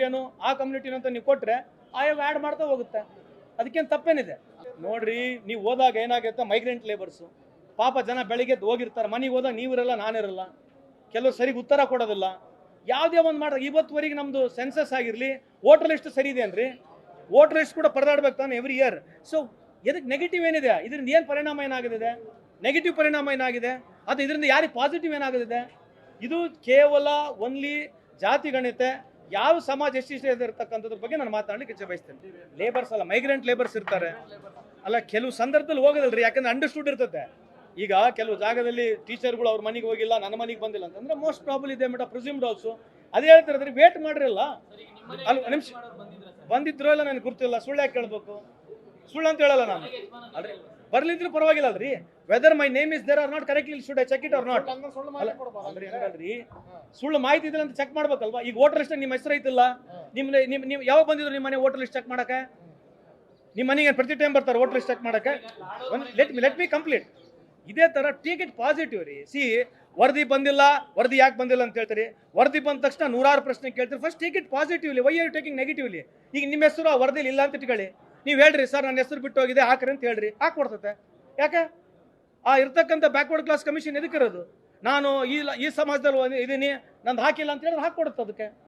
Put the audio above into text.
ಕಮ್ಯುನಿಟಿನೋ ಆ ಕಮ್ಯುನಿಟಿನೋ ಅಂತ ನೀವು ಕೊಟ್ಟರೆ ಆಯೋಗ ಆ್ಯಡ್ ಮಾಡ್ತಾ ಹೋಗುತ್ತೆ. ಅದಕ್ಕೇನು ತಪ್ಪೇನಿದೆ? ನೋಡ್ರಿ, ನೀವು ಹೋದಾಗ ಏನಾಗುತ್ತೆ, ಮೈಗ್ರೆಂಟ್ ಲೇಬರ್ಸು ಪಾಪ ಜನ ಬೆಳಿಗ್ಗೆ ಹೋಗಿರ್ತಾರೆ, ಮನೆಗೆ ಹೋದಾಗ ನೀವಿರಲ್ಲ, ನಾನಿರಲ್ಲ, ಕೆಲವರು ಸರಿಗೆ ಉತ್ತರ ಕೊಡೋದಿಲ್ಲ. ಯಾವುದೇ ಒಂದು ಮಾಡಿದ್ರೆ ಇವತ್ತುವರೆಗೆ ನಮ್ಮದು ಸೆನ್ಸಸ್ ಆಗಿರಲಿ, ವೋಟರ್ ಲಿಸ್ಟ್ ಸರಿ ಇದೆ ಅನ್ರಿ, ವೋಟರ್ ಲಿಸ್ಟ್ ಕೂಡ ಪರದಾಡ್ಬೇಕು ತಾನೆ ಎವ್ರಿ ಇಯರ್. ಸೊ ಇದಕ್ಕೆ ನೆಗೆಟಿವ್ ಏನಿದೆ? ಇದರಿಂದ ಏನು ಪರಿಣಾಮ ಏನಾಗಿದೆ? ನೆಗೆಟಿವ್ ಪರಿಣಾಮ ಏನಾಗಿದೆ? ಅದು ಇದರಿಂದ ಯಾರಿಗೆ ಪಾಸಿಟಿವ್ ಏನಾಗಿದೆ? ಇದು ಕೇವಲ ಓನ್ಲಿ ಜಾತಿ ಗಣತೆ, ಯಾವ ಸಮಾಜ ಎಷ್ಟಿಷ್ಟ ಇರ್ತಕ್ಕಂಥದ್ರ ಬಗ್ಗೆ ನಾನು ಮಾತಾಡಲಿಕ್ಕೆ ಇಚ್ಛೆ ಬಯಸ್ತೇನೆ. ಲೇಬರ್ಸ್ ಅಲ್ಲ, ಮೈಗ್ರೆಂಟ್ ಲೇಬರ್ಸ್ ಇರ್ತಾರೆ ಅಲ್ಲ, ಕೆಲವು ಸಂದರ್ಭದಲ್ಲಿ ಹೋಗೋದಲ್ರಿ, ಯಾಕಂದ್ರೆ ಅಂಡರ್ಸ್ಟೂಡ್ ಇರ್ತದೆ. ಈಗ ಕೆಲವು ಜಾಗದಲ್ಲಿ ಟೀಚರ್ಗಳು ಅವ್ರ ಮನೆಗೆ ಹೋಗಿಲ್ಲ, ನನ್ನ ಮನೆಗೆ ಬಂದಿಲ್ಲ ಅಂತಂದ್ರೆ ಮೋಸ್ಟ್ ಪ್ರಾಬಲ್ ಇದೆ ಮೇಡಮ್, ಪ್ರಿಸ್ಯೂಮ್ಡ್ ಆಲ್ಸೋ. ಅದೇ ಹೇಳ್ತಿರೋದ್ರಿ, ವೇಟ್ ಮಾಡಿರಲ್ಲ ಅಲ್ಲಿ ನಿಮಿಷ ಬಂದಿದ್ರೋ ಇಲ್ಲ ನನಗೆ ಗೊತ್ತಿಲ್ಲ, ಸುಳ್ಳು ಯಾಕೆ ಕೇಳಬೇಕು? ಸುಳ್ಳು ಅಂತ ಹೇಳಲ್ಲ ನಾನು. ಅಲ್ರಿ, ಬರ್ಲಿದ್ರು ಪರವಾಗಿಲ್ಲ ಅಲ್ರಿ, whether my name is there or not correctly should I check it or not? ಅಲ್ರಿ, ಸುಳ್ಳು ಮಾಹಿತಿ ಇದ್ರೆ ಅಂತ ಚೆಕ್ ಮಾಡ್ಬೇಕಲ್ವಾ? ಈಗ ವೋಟರ್ ಲಿಸ್ಟ್ ನಿಮ್ಮ ಹೆಸರು ಐತಿಲ್ಲ, ನೀವು ಯಾವಾಗ ಬಂದಿದ್ರು ನಿಮ್ಮ ಮನೆ ವೋಟರ್ ಲಿಸ್ಟ್ ಚೆಕ್ ಮಾಡಕ್ಕೆ? ನಿಮ್ಮ ಮನೆಗೆ ಪ್ರತಿ ಟೈಮ್ ಬರ್ತಾರೆ ವೋಟರ್ ಲಿಸ್ಟ್ ಚೆಕ್ ಮಾಡಕ್ಕೆ? Let me complete. ಇದೇ ತರ ಟೇಕ್ ಇಟ್ ಪಾಸಿಟಿವ್ ರೀ. ಸಿ, ವರದಿ ಬಂದಿಲ್ಲ, ವರದಿ ಯಾಕೆ ಬಂದಿಲ್ಲ ಅಂತ ಹೇಳ್ತೀರಿ, ವರದಿ ಬಂದ ತಕ್ಷಣ ನೂರಾರು ಪ್ರಶ್ನೆ ಕೇಳ್ತೀರಿ. First take it positively. Why are taking negatively? ಈಗ ನಿಮ್ಮ ಹೆಸರು ಆ ವರದಿಲಿ ಇಲ್ಲ ಅಂತ ಇಟ್ಕೊಳ್ಳಿ, ನೀವು ಹೇಳ್ರಿ ಸರ್ ನನ್ನ ಹೆಸರು ಬಿಟ್ಟು ಹೋಗಿದೆ ಹಾಕ್ರಿ ಅಂತ ಹೇಳ್ರಿ, ಹಾಕೊಡ್ತತೆ. ಯಾಕೆ? ಆ ಇರ್ತಕ್ಕಂಥ ಬ್ಯಾಕ್ವರ್ಡ್ ಕ್ಲಾಸ್ ಕಮಿಷನ್ ಎದಕ್ಕಿರೋದು? ನಾನು ಈ ಸಮಾಜದಲ್ಲಿ ಇದೀನಿ, ನಂದು ಹಾಕಿಲ್ಲ ಅಂತ ಹೇಳಿದ್ರೆ ಹಾಕೊಡುತ್ತೆ ಅದಕ್ಕೆ.